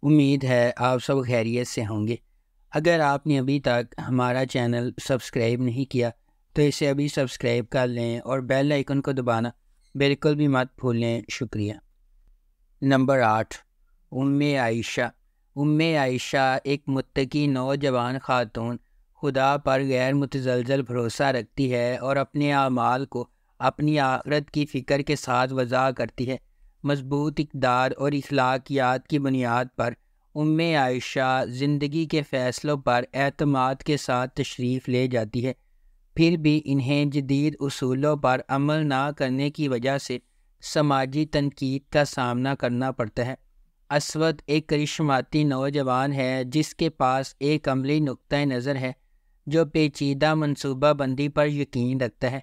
امید ہے آپ سب خیریت سے ہوں گے۔ اگر آپ نے ابھی تک ہمارا چینل سبسکرائب نہیں کیا تو اسے ابھی سبسکرائب کر لیں اور بیل آئیکن کو دبانا بالکل بھی مت بھولیں۔ شکریہ۔ نمبر 8، عائشہ۔ عائشہ ایک متقی نوجوان خاتون خدا پر غیر متزلزل بھروسہ رکھتی ہے اور اپنے اعمال کو اپنی آخرت کی فکر کے ساتھ وضع کرتی ہے۔ مضبوط اقدار اور اخلاقیات کی بنیاد پر عائشہ زندگی کے فیصلوں پر اعتماد کے ساتھ تشریف لے جاتی ہے، پھر بھی انہیں جدید اصولوں پر عمل نہ کرنے کی وجہ سے سماجی تنقید کا سامنا کرنا پڑتا ہے۔ اسود ایک کرشماتی نوجوان ہے جس کے پاس ایک عملی نقطۂ نظر ہے جو پیچیدہ منصوبہ بندی پر یقین رکھتا ہے۔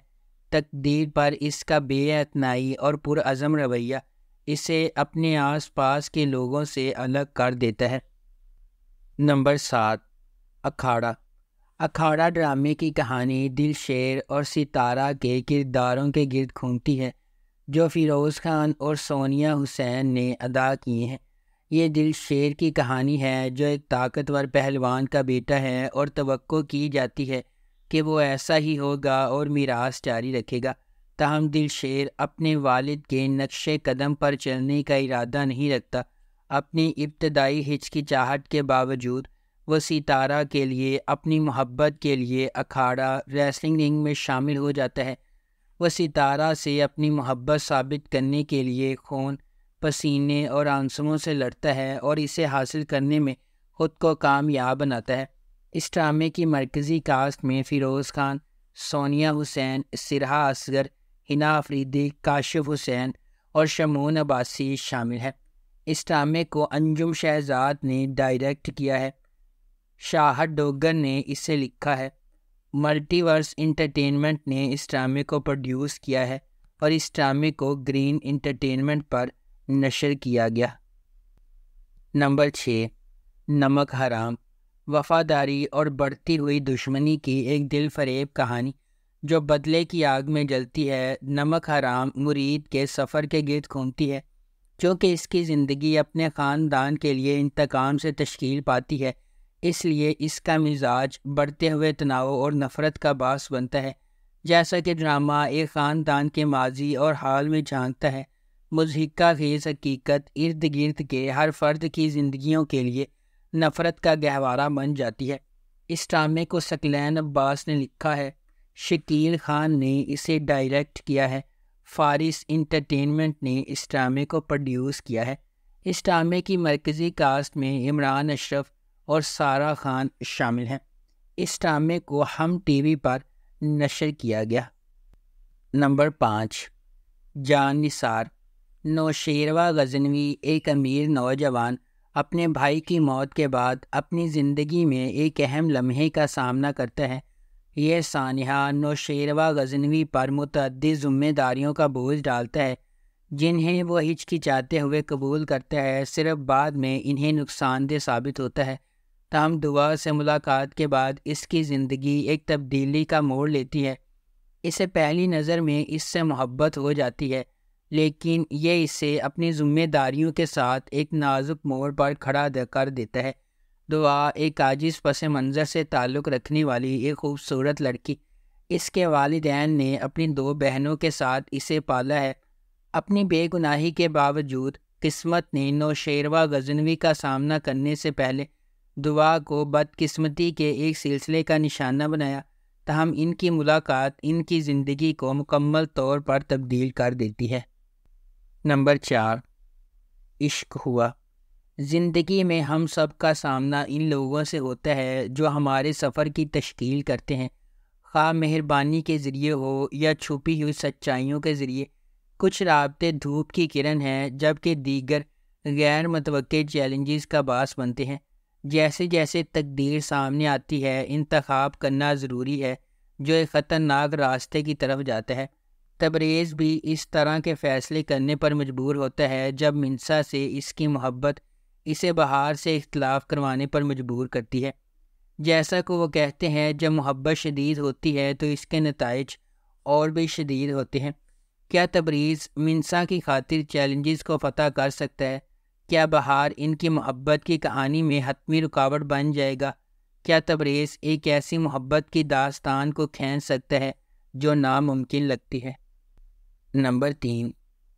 تقدیر پر اس کا بے اعتنائی اور پرعزم رویہ اسے اپنے آس پاس کے لوگوں سے الگ کر دیتا ہے۔ نمبر 7، اکھاڑا ڈرامے کی کہانی دل شیر اور ستارہ کے کرداروں کے گرد گھومتی ہے جو فیروز خان اور سونیہ حسین نے ادا کیے ہیں۔ یہ دل شیر کی کہانی ہے جو ایک طاقتور پہلوان کا بیٹا ہے اور توقع کی جاتی ہے کہ وہ ایسا ہی ہوگا اور میراث جاری رکھے گا، تاہم دل شیر اپنے والد کے نقش قدم پر چلنے کا ارادہ نہیں رکھتا۔ اپنی ابتدائی ہچکچاہٹ کے باوجود وہ ستارہ کے لیے اپنی محبت کے لیے اکھاڑا ریسلنگ رنگ میں شامل ہو جاتا ہے۔ وہ ستارہ سے اپنی محبت ثابت کرنے کے لیے خون، پسینے اور آنسوؤں سے لڑتا ہے اور اسے حاصل کرنے میں خود کو کامیاب بناتا ہے۔ اس ڈرامے کی مرکزی کاسٹ میں فیروز خان، سونیہ حسین، سرہا اصغر، حنا آفریدی، کاشف حسین اور شمعون عباسی شامل ہیں۔ اس ڈرامے کو انجم شہزاد نے ڈائریکٹ کیا ہے۔ شاہد ڈوگر نے اسے لکھا ہے۔ ملٹی ورس انٹرٹینمنٹ نے اس ڈرامے کو پروڈیوس کیا ہے اور اس ڈرامے کو گرین انٹرٹینمنٹ پر نشر کیا گیا۔ نمبر 6، نمک حرام۔ وفاداری اور بڑھتی ہوئی دشمنی کی ایک دل فریب کہانی جو بدلے کی آگ میں جلتی ہے۔ نمک حرام مرید کے سفر کے گرد گھومتی ہے چونکہ اس کی زندگی اپنے خاندان کے لیے انتقام سے تشکیل پاتی ہے، اس لیے اس کا مزاج بڑھتے ہوئے تناؤ اور نفرت کا باعث بنتا ہے۔ جیسا کہ ڈرامہ ایک خاندان کے ماضی اور حال میں جھانکتا ہے، مضحکہ خیز حقیقت ارد گرد کے ہر فرد کی زندگیوں کے لیے نفرت کا گہوارہ بن جاتی ہے۔ اس ڈرامے کو ثقلین عباس نے لکھا ہے، شکیل خان نے اسے ڈائریکٹ کیا ہے، فارس انٹرٹینمنٹ نے اس ڈرامے کو پروڈیوس کیا ہے۔ اس ڈرامے کی مرکزی کاسٹ میں عمران اشرف اور سارہ خان شامل ہیں۔ اس ڈرامے کو ہم ٹی وی پر نشر کیا گیا۔ نمبر 5، جان نثار۔ نوشیروہ غزنوی ایک امیر نوجوان اپنے بھائی کی موت کے بعد اپنی زندگی میں ایک اہم لمحے کا سامنا کرتا ہے۔ یہ سانحہ نوشیروہ غزنوی پر متعدد ذمہ داریوں کا بوجھ ڈالتا ہے جنہیں وہ ہچکچاتے ہوئے قبول کرتا ہے، صرف بعد میں انہیں نقصان دہ ثابت ہوتا ہے۔ تاہم دعا سے ملاقات کے بعد اس کی زندگی ایک تبدیلی کا موڑ لیتی ہے۔ اسے پہلی نظر میں اس سے محبت ہو جاتی ہے، لیکن یہ اسے اپنی ذمہ داریوں کے ساتھ ایک نازک موڑ پر کھڑا کر دیتا ہے۔ دعا ایک عاجز پس منظر سے تعلق رکھنے والی ایک خوبصورت لڑکی، اس کے والدین نے اپنی 2 بہنوں کے ساتھ اسے پالا ہے۔ اپنی بے گناہی کے باوجود قسمت نے نوشیروہ غزنوی کا سامنا کرنے سے پہلے دعا کو بدقسمتی کے ایک سلسلے کا نشانہ بنایا، تاہم ان کی ملاقات ان کی زندگی کو مکمل طور پر تبدیل کر دیتی ہے۔ نمبر 4، عشق ہوا۔ زندگی میں ہم سب کا سامنا ان لوگوں سے ہوتا ہے جو ہمارے سفر کی تشکیل کرتے ہیں، خواہ مہربانی کے ذریعے ہو یا چھپی ہوئی سچائیوں کے ذریعے۔ کچھ رابطے دھوپ کی کرن ہیں جبکہ دیگر غیر متوقع چیلنجز کا باعث بنتے ہیں۔ جیسے جیسے تقدیر سامنے آتی ہے، انتخاب کرنا ضروری ہے جو ایک خطرناک راستے کی طرف جاتا ہے۔ تبریز بھی اس طرح کے فیصلے کرنے پر مجبور ہوتا ہے جب منسا سے اس کی محبت اسے بہار سے اختلاف کروانے پر مجبور کرتی ہے۔ جیسا کہ وہ کہتے ہیں، جب محبت شدید ہوتی ہے تو اس کے نتائج اور بھی شدید ہوتے ہیں۔ کیا تبریز منسا کی خاطر چیلنجز کو فتح کر سکتا ہے؟ کیا بہار ان کی محبت کی کہانی میں حتمی رکاوٹ بن جائے گا؟ کیا تبریز ایک ایسی محبت کی داستان کو کھینچ سکتا ہے جو ناممکن لگتی ہے؟ نمبر 3،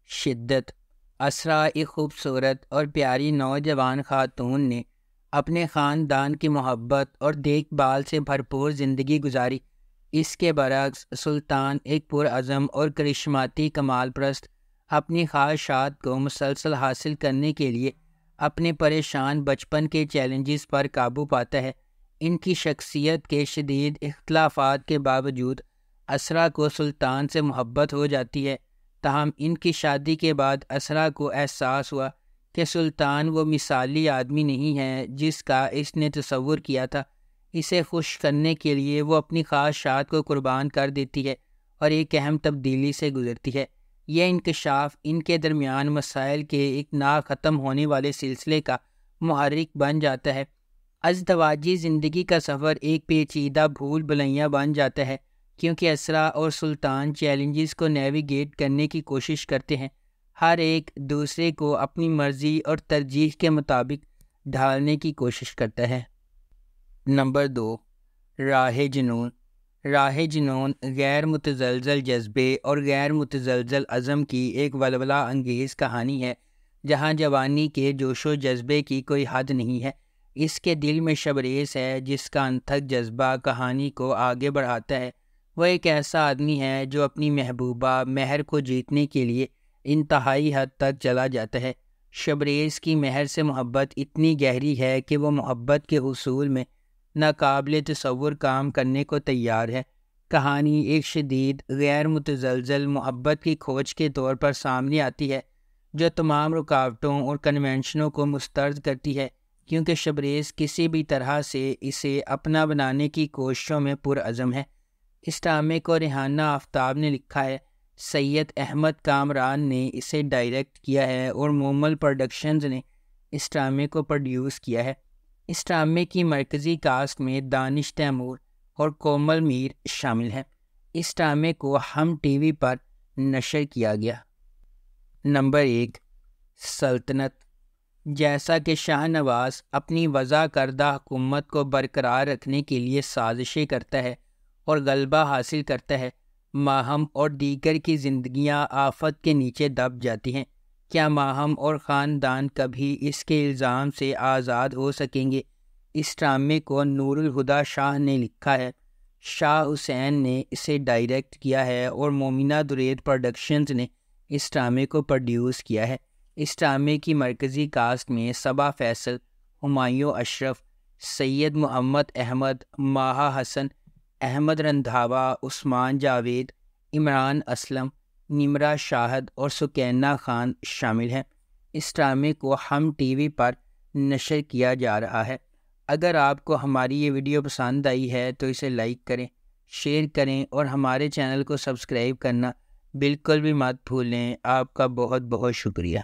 شدت۔ اسرا ایک خوبصورت اور پیاری نوجوان خاتون نے اپنے خاندان کی محبت اور دیکھ بھال سے بھرپور زندگی گزاری۔ اس کے برعکس سلطان ایک پرعزم اور کرشماتی کمال پرست اپنی خواہشات کو مسلسل حاصل کرنے کے لیے اپنے پریشان بچپن کے چیلنجز پر قابو پاتا ہے۔ ان کی شخصیت کے شدید اختلافات کے باوجود اسرا کو سلطان سے محبت ہو جاتی ہے، تاہم ان کی شادی کے بعد اسرا کو احساس ہوا کہ سلطان وہ مثالی آدمی نہیں ہے جس کا اس نے تصور کیا تھا۔ اسے خوش کرنے کے لیے وہ اپنی خواہشات کو قربان کر دیتی ہے اور ایک اہم تبدیلی سے گزرتی ہے۔ یہ انکشاف ان کے درمیان مسائل کے ایک نا ختم ہونے والے سلسلے کا محرک بن جاتا ہے۔ ازدواجی زندگی کا سفر ایک پیچیدہ بھول بھلیاں بن جاتا ہے، کیونکہ اسرا اور سلطان چیلنجز کو نیویگیٹ کرنے کی کوشش کرتے ہیں، ہر ایک دوسرے کو اپنی مرضی اور ترجیح کے مطابق ڈھالنے کی کوشش کرتا ہے۔ نمبر 2، راہ جنون۔ راہ جنون غیر متزلزل جذبے اور غیر متزلزل عزم کی ایک ولولہ انگیز کہانی ہے، جہاں جوانی کے جوش و جذبے کی کوئی حد نہیں ہے۔ اس کے دل میں شبریز ہے جس کا انتھک جذبہ کہانی کو آگے بڑھاتا ہے۔ وہ ایک ایسا آدمی ہے جو اپنی محبوبہ مہر کو جیتنے کے لیے انتہائی حد تک چلا جاتا ہے۔ شبریز کی مہر سے محبت اتنی گہری ہے کہ وہ محبت کے حصول میں ناقابل تصور کام کرنے کو تیار ہے۔ کہانی ایک شدید غیر متزلزل محبت کی کھوج کے طور پر سامنے آتی ہے، جو تمام رکاوٹوں اور کنونشنوں کو مسترد کرتی ہے، کیونکہ شبریز کسی بھی طرح سے اسے اپنا بنانے کی کوششوں میں پرعزم ہے۔ اس ڈرامے کو ریحانہ آفتاب نے لکھا ہے، سید احمد کامران نے اسے ڈائریکٹ کیا ہے اور مومل پروڈکشنز نے اس ڈرامے کو پروڈیوس کیا ہے۔ اس ڈرامے کی مرکزی کاسٹ میں دانش تیمور اور کومل میر شامل ہیں۔ اس ڈرامے کو ہم ٹی وی پر نشر کیا گیا۔ نمبر 1، سلطنت۔ جیسا کہ شاہ نواز اپنی وضع کردہ حکومت کو برقرار رکھنے کے لیے سازشیں کرتا ہے اور غلبہ حاصل کرتا ہے، ماہم اور دیگر کی زندگیاں آفت کے نیچے دب جاتی ہیں۔ کیا ماہم اور خاندان کبھی اس کے الزام سے آزاد ہو سکیں گے؟ اس ڈرامے کو نور الہدیٰ شاہ نے لکھا ہے، شاہ حسین نے اسے ڈائریکٹ کیا ہے اور مومنہ درید پروڈکشنز نے اس ڈرامے کو پروڈیوس کیا ہے۔ اس ڈرامے کی مرکزی کاسٹ میں صبا فیصل، ہمایوں اشرف، سید محمد احمد، ماہا حسن، احمد رندھاوا، عثمان جاوید، عمران اسلم، نمرہ شاہد اور سکینہ خان شامل ہیں۔ اس ڈرامے کو ہم ٹی وی پر نشر کیا جا رہا ہے۔ اگر آپ کو ہماری یہ ویڈیو پسند آئی ہے تو اسے لائک کریں، شیئر کریں اور ہمارے چینل کو سبسکرائب کرنا بالکل بھی مت بھولیں۔ آپ کا بہت بہت شکریہ۔